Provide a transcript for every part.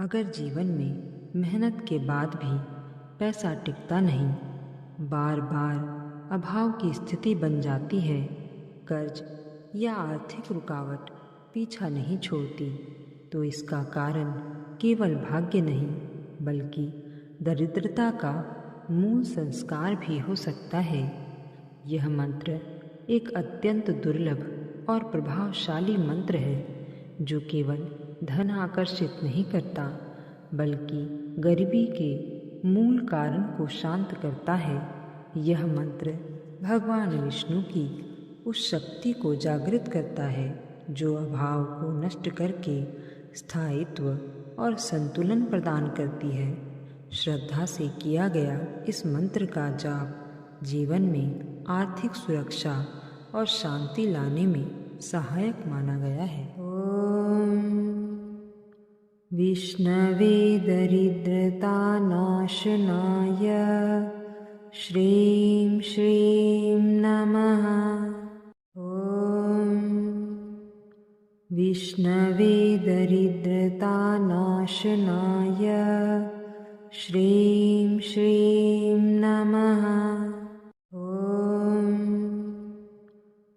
अगर जीवन में मेहनत के बाद भी पैसा टिकता नहीं, बार बार अभाव की स्थिति बन जाती है, कर्ज या आर्थिक रुकावट पीछा नहीं छोड़ती, तो इसका कारण केवल भाग्य नहीं बल्कि दरिद्रता का मूल संस्कार भी हो सकता है। यह मंत्र एक अत्यंत दुर्लभ और प्रभावशाली मंत्र है जो केवल धन आकर्षित नहीं करता बल्कि गरीबी के मूल कारण को शांत करता है। यह मंत्र भगवान विष्णु की उस शक्ति को जागृत करता है जो अभाव को नष्ट करके स्थायित्व और संतुलन प्रदान करती है। श्रद्धा से किया गया इस मंत्र का जाप जीवन में आर्थिक सुरक्षा और शांति लाने में सहायक माना गया है। ओम विष्णवे दरिद्रतानाशनाय श्रीं श्रीं नमः। ओम विष्णवे दरिद्रतानाशनाय श्रीं श्रीं नमः। ओम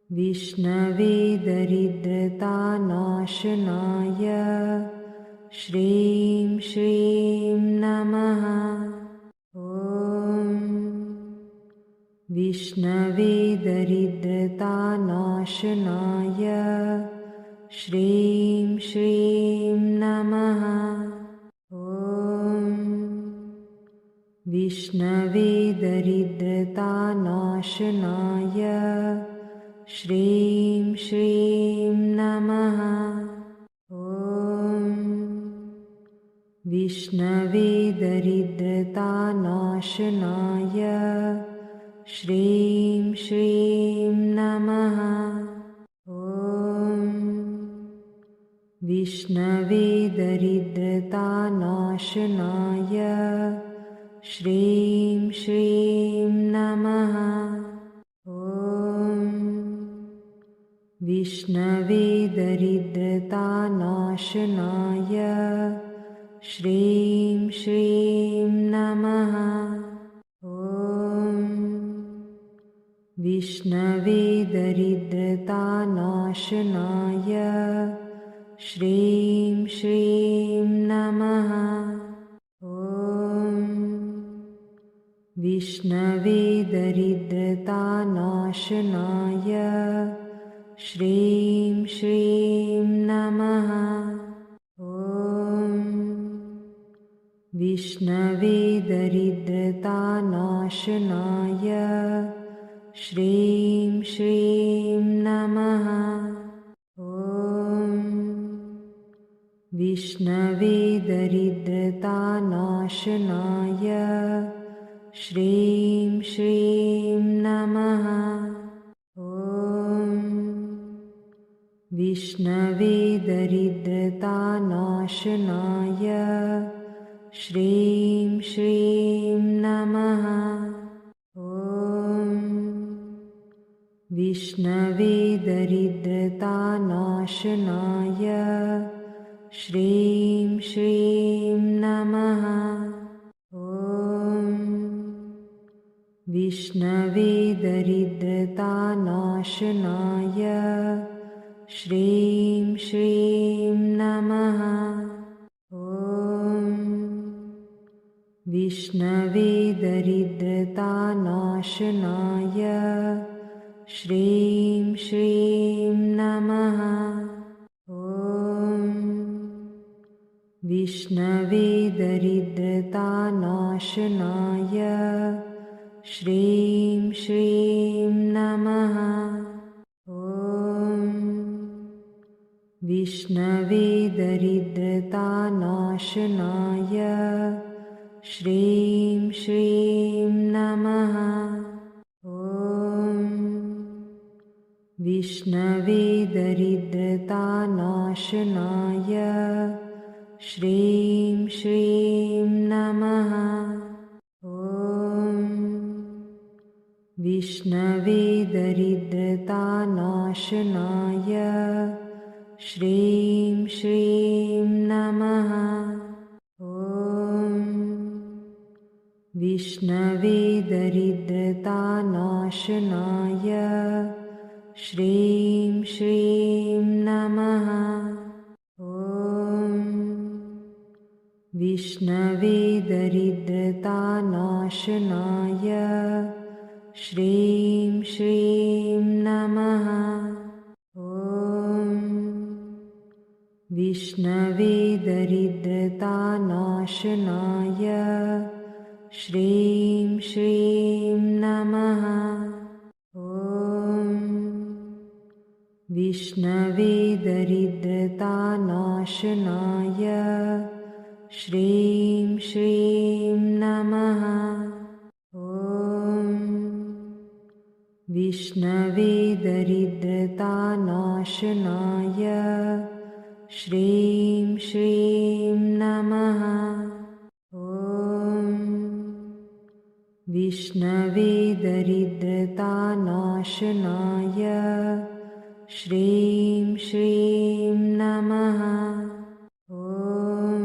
विष्णवे दरिद्रतानाशनाय श्रीं श्रीं नमः। ओम विष्णवे दरिद्रतानाशनाय श्रीं श्रीं नमः। ओम विष्णवे दरिद्रतानाशनाय श्रीं श्रीं नमः। ओम विष्णवे दरिद्रतानाशनाय श्रीं श्रीं नमः। ओम विष्णवे दरिद्रतानाशनाय श्रीं श्रीं नमः। ओम विष्णवे दरिद्रतानाशनाय श्रीं श्रीं नमः। ओम विष्णवे दरिद्रतानाशनाय श्रीं श्रीं नमः। ओम विष्णवे दरिद्रतानाशनाय श्रीं श्रीं नमः। ओम विष्णवे दरिद्रतानाशनाय श्रीं श्रीं नमः। ओम विष्णवे दरिद्रतानाशनाय श्रीं श्रीं नमः। ओम विष्णवे दरिद्रतानाशनाय श्रीं श्रीं नमः। ओम विष्णवे दरिद्रतानाशनाय श्रीं श्रीं नमः। ओम विष्णवे दरिद्रतानाशनाय श्रीं श्रीं नमः। ओम विष्णवे दरिद्रतानाशनाय श्रीं श्रीं नमः। ओम विष्णवे दरिद्रतानाशनाय श्रीं श्रीं नमः। ओम विष्णवे दरिद्रतानाशनाय श्रीं श्रीं नमः। ओम विष्णवे दरिद्रतानाशनाय श्रीं श्रीं नमः। ओम विष्णवे दरिद्रतानाशनाय श्रीं श्रीं नमः। विष्णवे दरिद्रतानाशनाय श्रीं श्रीं नमः। ॐ विष्णवे दरिद्रतानाशनाय श्रीं श्रीं नमः। ॐ विष्णवे दरिद्रतानाशनाय श्रीं श्रीं नमः। ॐ विष्णवे दरिद्रतानाशनाय श्रीं श्रीं नमः। ॐ विष्णवे दरिद्रतानाशनाय श्रीं श्रीं नमः। ॐ विष्णवे दरिद्रतानाशनाय श्रीं श्रीं नमः। ॐ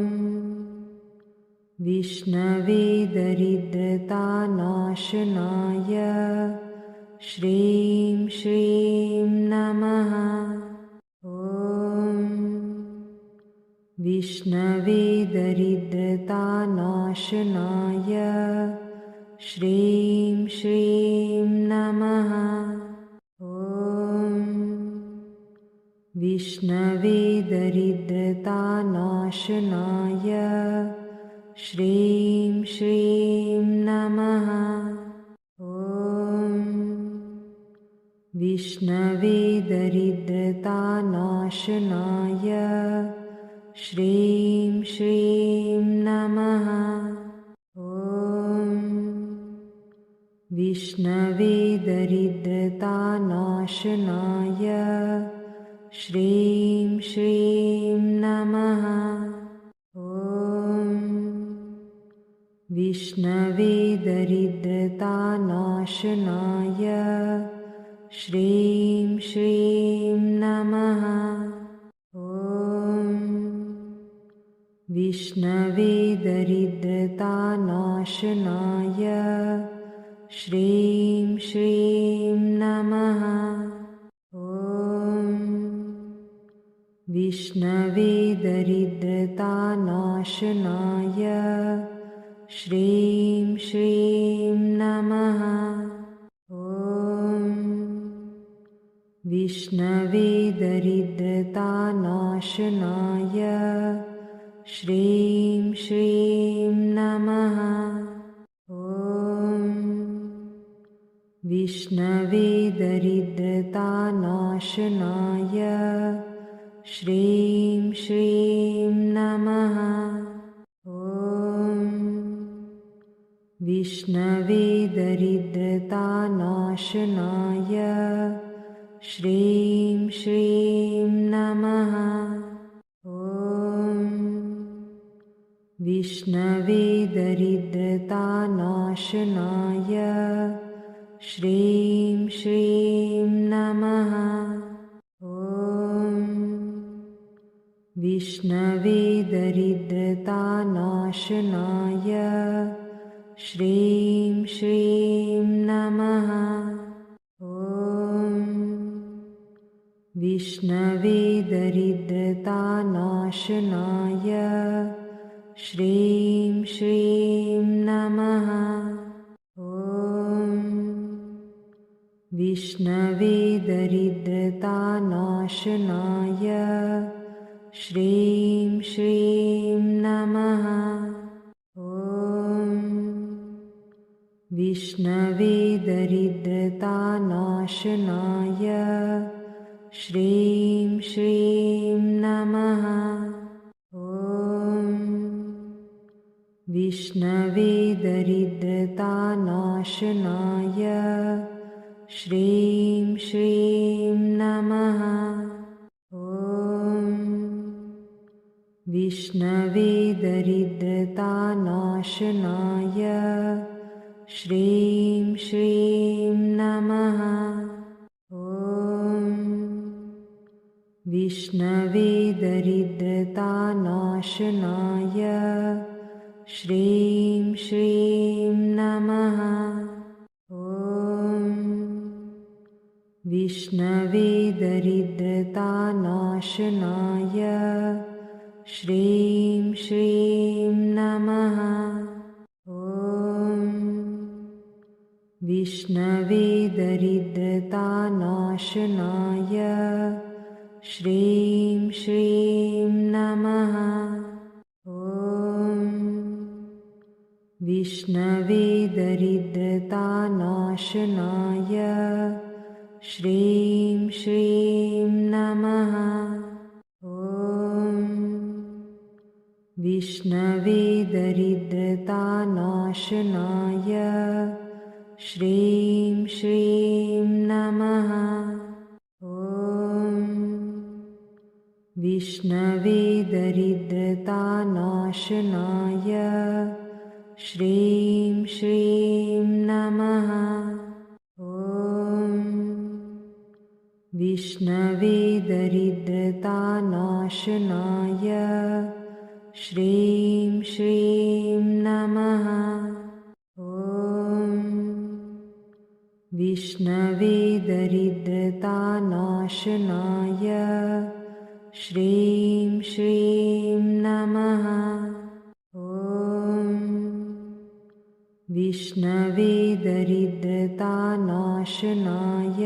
विष्णवे दरिद्रतानाशनाय श्रीं श्रीं नमः। ॐ विष्णवे दरिद्रतानाशनाय श्रीं श्रीं नमः। ॐ विष्णवे दरिद्रतानाशनाय श्रीं श्रीं नमः। ॐ विष्णवे दरिद्रतानाशनाय श्रीं श्रीं नमः। ॐ विष्णवे दरिद्रतानाशनाय श्रीं श्रीं नमः। ॐ विष्णवे दरिद्रतानाशनाय श्रीं श्रीं नमः। ॐ विष्णवे दरिद्रतानाशनाय श्रीं श्रीं नमः। ॐ विष्णवे दरिद्रतानाशनाय श्रीं श्रीं नमः। ॐ विष्णवे दरिद्रतानाशनाय श्रीं श्रीं नमः। ॐ विष्णवे दरिद्रतानाशनाय श्रीं श्रीं नमः। ॐ विष्णवे दरिद्रतानाशनाय श्रीं श्रीं नमः। ॐ विष्णवे दरिद्रतानाशनाय श्रीं श्रीं नमः। ॐ विष्णवे दरिद्रतानाशनाय श्रीं श्रीं नमः। ॐ विष्णवे दरिद्रतानाशनाय श्रीं श्रीं नमः। ॐ विष्णवे दरिद्रतानाशनाय श्रीं श्रीं नमः। ॐ विष्णवे दरिद्रतानाशनाय श्रीं श्रीं नमः। ॐ विष्णवे दरिद्रतानाशनाय श्रीं श्रीं नमः। ॐ विष्णवे दरिद्रतानाशनाय श्रीं श्रीं नमः। ॐ विष्णवे दरिद्रतानाशनाय श्रीं श्रीं नमः। ॐ विष्णवे दरिद्रतानाशनाय श्रीं श्रीं नमः। ॐ विष्णवे दरिद्रतानाशनाय श्रीं श्रीं नमः। ॐ विष्णवे दरिद्रतानाशनाय श्रीं श्रीं नमः। ॐ विष्णवे दरिद्रतानाशनाय श्रीं श्रीं नमः। ॐ विष्णवे दरिद्रतानाशनाय श्रीं श्रीं नमः। ॐ विष्णवे दरिद्रतानाशनाय श्रीं श्रीं नमः। ॐ विष्णवे दरिद्रतानाशनाय श्रीं श्रीं नमः। ॐ विष्णवे दरिद्रतानाशनाय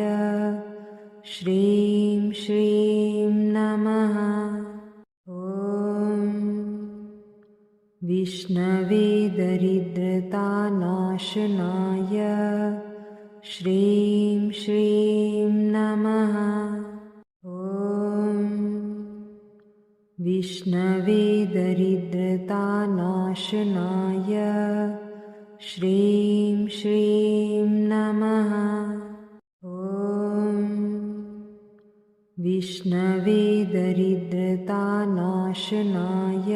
श्रीं श्रीं नमः। ॐ विष्णवे दरिद्रतानाशनाय श्रीं श्रीं नमः। ॐ विष्णवे दरिद्रतानाशनाय श्रीं श्रीं नमः। ॐ विष्णवे दरिद्रतानाशनाय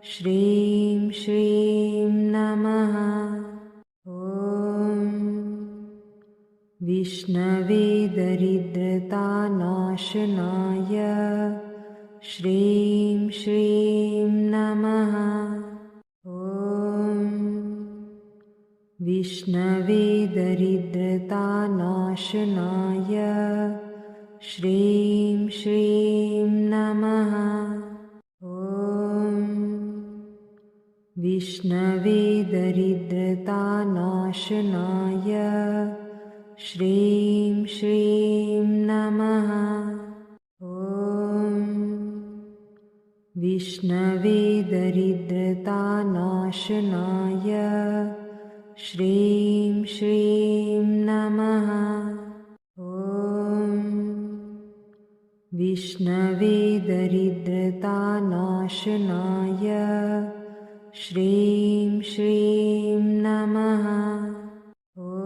श्रीं श्रीं नमः। ॐ विष्णवे दरिद्रतानाशनाय श्रीं श्रीं नमः। ॐ विष्णवे दरिद्रतानाशनाय श्रीं श्रीं नमः। ॐ विष्णवे दरिद्रतानाशनाय श्रीं श्रीं नमः। ॐ विष्णवे दरिद्रतानाशनाय श्रीं श्रीं नमः। ॐ विष्णवे दरिद्रतानाशनाय श्रीं श्रीं नमः। ॐ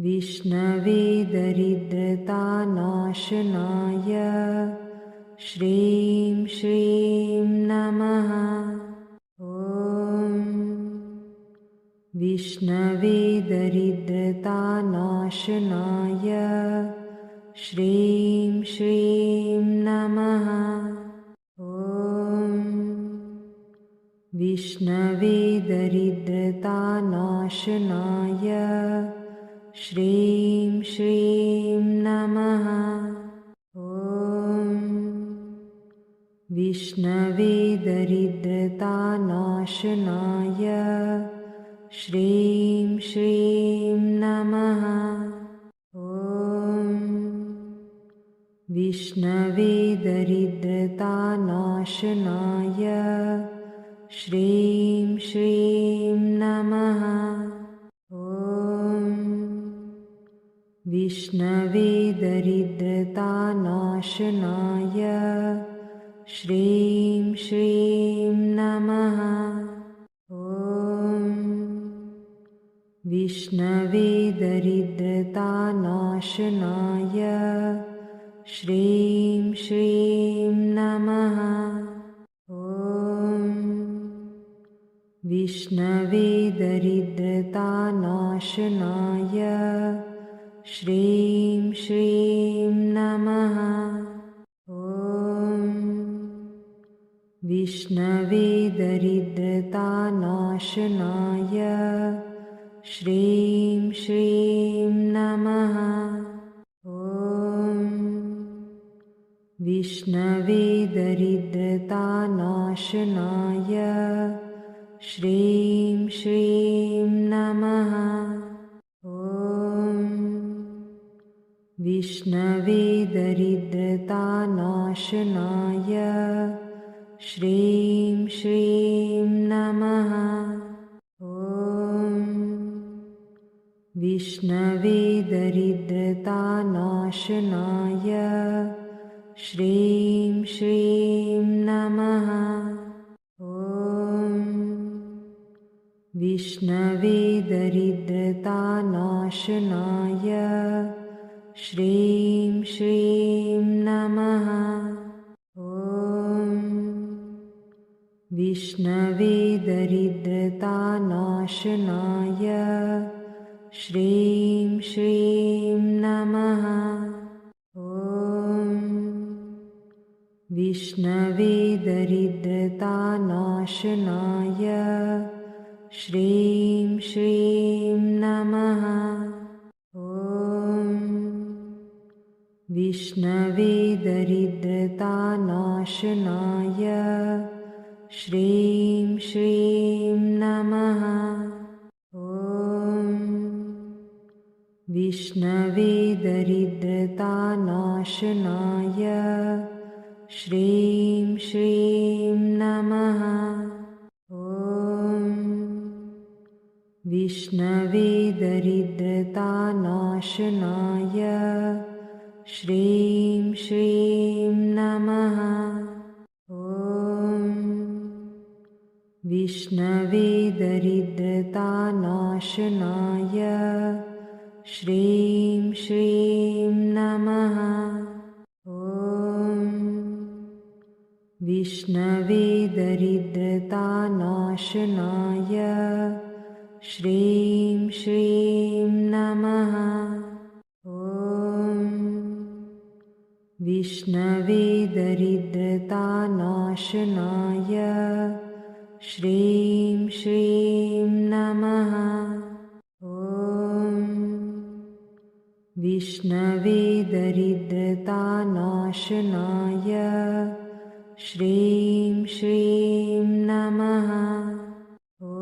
विष्णवे दरिद्रतानाशनाय श्रीं श्रीं नमः। ॐ विष्णवे दरिद्रतानाशनाय श्रीं श्रीं नमः। ॐ विष्णवे दरिद्रतानाशनाय श्रीं श्रीं नमः। ॐ विष्णवे दरिद्रतानाशनाय श्रीं श्रीं नमः। ॐ विष्णवे दरिद्रतानाशनाय श्रीं श्रीं नमः। ॐ विष्णवे दरिद्रतानाशनाय श्रीं श्रीं नमः। ॐ विष्णवे दरिद्रतानाशनाय श्रीं श्रीं नमः। ॐ विष्णवे दरिद्रतानाशनाय श्रीं श्रीं नमः। ॐ विष्णवे दरिद्रतानाशनाय श्रीं श्रीं नमः। ॐ विष्णवे दरिद्रतानाशनाय श्रीं श्रीं नमः। ॐ विष्णवे दरिद्रतानाशनाय श्रीं श्रीं नमः। ॐ विष्णवे दरिद्रतानाशनाय श्रीं श्रीं नमः। ॐ विष्णवे दरिद्रतानाशनाय श्रीं श्रीं नमः। ॐ विष्णवे दरिद्रतानाशनाय श्रीं श्रीं नमः। ॐ विष्णवे दरिद्रतानाशनाय श्रीं श्रीं नमः। ॐ विष्णवे दरिद्रतानाशनाय श्रीं श्रीं नमः। ॐ विष्णवे दरिद्रतानाशनाय श्रीं श्रीं नमः। ॐ विष्णवे दरिद्रतानाशनाय श्रीं श्रीं नमः। ॐ विष्णवे दरिद्रतानाशनाय श्रीं श्रीं नमः। ॐ विष्णवे दरिद्रतानाशनाय श्रीं श्रीं नमः। ॐ विष्णवे दरिद्रतानाशनाय श्रीं श्रीं नमः। ॐ विष्णवे दरिद्रतानाशनाय श्रीं श्रीं नमः। ॐ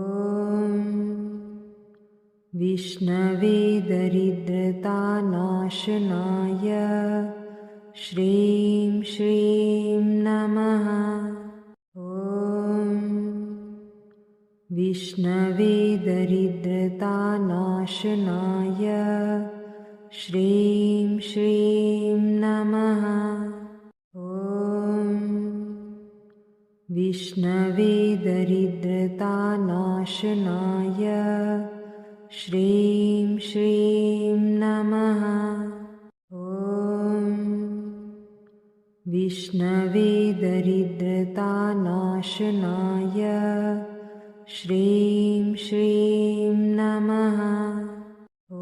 विष्णवे दरिद्रतानाशनाय श्रीं श्रीं नमः। ॐ विष्णवे दरिद्रतानाशनाय श्रीं श्रीं नमः। ॐ विष्णवे दरिद्रतानाशनाय श्रीं श्रीं नमः। ॐ विष्णवे दरिद्रतानाशनाय श्रीं श्रीं नमः। ॐ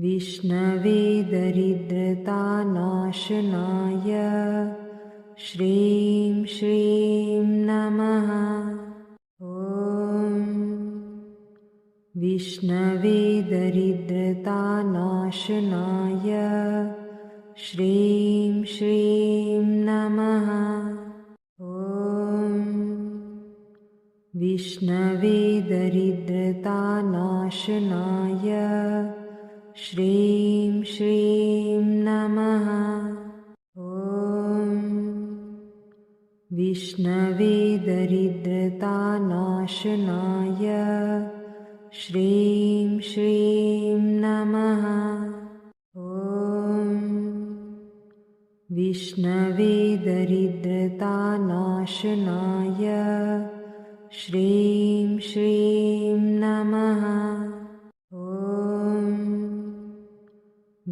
विष्णवे दरिद्रतानाशनाय श्रीं श्रीं नमः। ॐ विष्णवे दरिद्रतानाशनाय श्रीं श्रीं नमः। ॐ विष्णवे दरिद्रतानाशनाय श्रीं श्रीं नमः। ॐ विष्णवे दरिद्रतानाशनाय श्रीं श्रीं नमः। ॐ विष्णवे दरिद्रतानाशनाय श्रीं श्रीं नमः। ॐ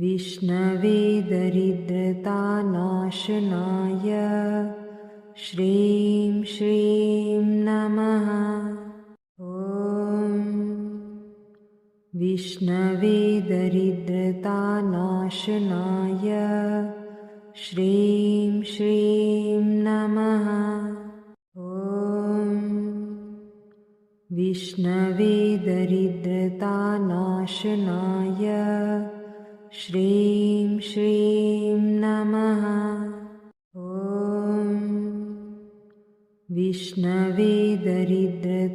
विष्णवे दरिद्रतानाशनाय श्रीं श्रीं नमः। ॐ विष्णवे दरिद्रतानाशनाय श्रीं श्रीं नमः। ॐ विष्णवे दरिद्रतानाशनाय श्रीं श्रीं नमः। ॐ विष्णवे दरिद्रतानाशनाय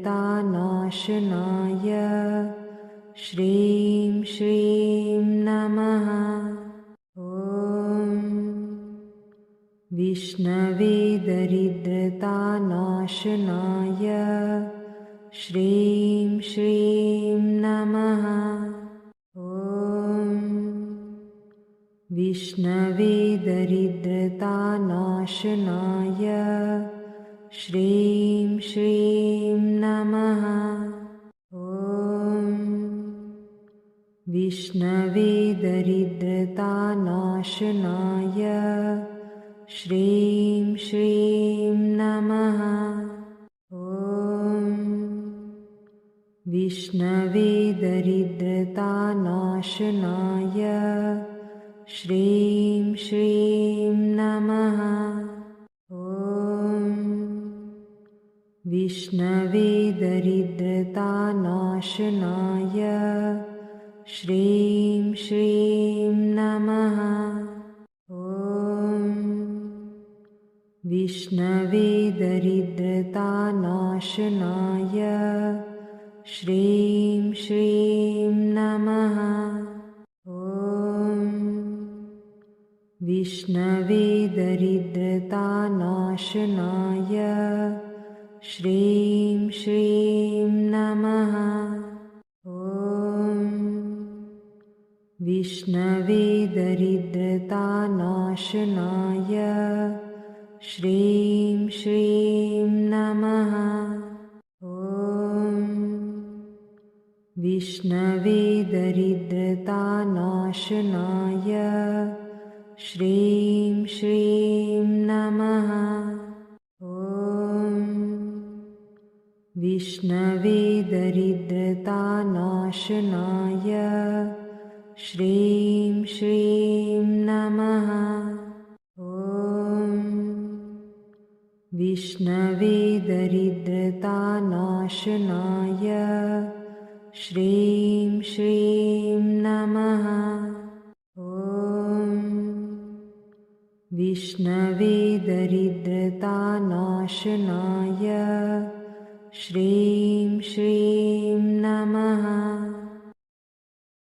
श्रीं श्रीं नमः। ॐ विष्णवे दरिद्रतानाशनाय श्रीं श्रीं नमः। ॐ विष्णवे दरिद्रतानाशनाय श्रीं श्रीं नमः। ॐ विष्णवे दरिद्रतानाशनाय श्रीं श्रीं नमः। ॐ विष्णवे दरिद्रतानाशनाय श्रीं श्रीं नमः। ॐ विष्णवे दरिद्रतानाशनाय श्रीं श्रीं नमः। ॐ विष्णवे दरिद्रतानाशनाय श्रीं श्रीं नमः। ॐ विष्णवे दरिद्रतानाशनाय श्रीं श्रीं नमः। ॐ विष्णवे दरिद्रतानाशनाय श्रीं श्रीं नमः। ॐ विष्णवे दरिद्रतानाशनाय श्रीं श्रीं नमः। ॐ विष्णवे दरिद्रतानाशनाय श्रीं श्रीं नमः। ॐ विष्णवे दरिद्रतानाशनाय श्रीं श्रीं नमः। ॐ विष्णवे दरिद्रतानाशनाय श्रीं श्रीं